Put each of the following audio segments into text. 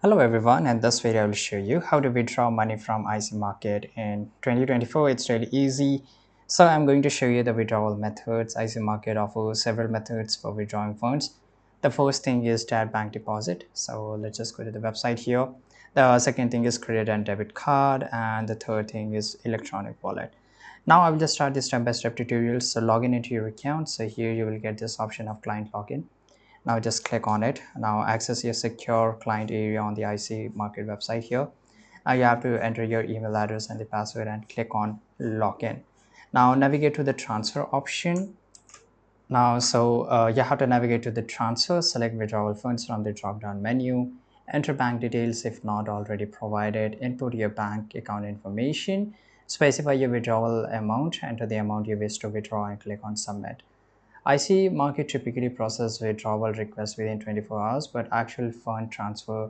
Hello everyone, in this video I will show you how to withdraw money from IC Market in 2024. It's really easy. So I'm going to show you the withdrawal methods. IC Market offers several methods for withdrawing funds. The first thing is direct bank deposit. So let's just go to the website here. The second thing is credit and debit card, and the third thing is electronic wallet. Now I will just start the step-by-step tutorial. So log in into your account. So here you will get this option of client login. Now just click on it. Now access your secure client area on the IC Market website here. Now you have to enter your email address and the password and click on login. Now navigate to the transfer option. You have to navigate to the transfer, select withdrawal funds from the drop down menu, enter bank details if not already provided, input your bank account information, specify your withdrawal amount, enter the amount you wish to withdraw and click on submit. IC Market typically process withdrawal requests within 24 hours, but actual fund transfer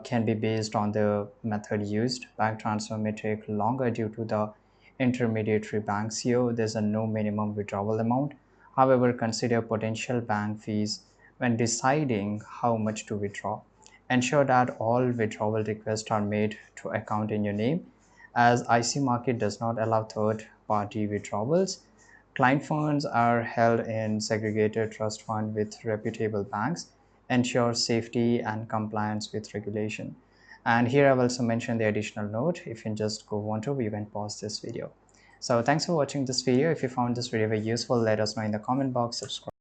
can be based on the method used. Bank transfer may take longer due to the intermediary banks here. There's a no minimum withdrawal amount. However, consider potential bank fees when deciding how much to withdraw. Ensure that all withdrawal requests are made to account in your name, as IC Market does not allow third-party withdrawals. Client funds are held in segregated trust fund with reputable banks, ensure safety and compliance with regulation. And here I've also mentioned the additional note. If you just go want to, you can pause this video. So thanks for watching this video. If you found this video very useful, let us know in the comment box, subscribe.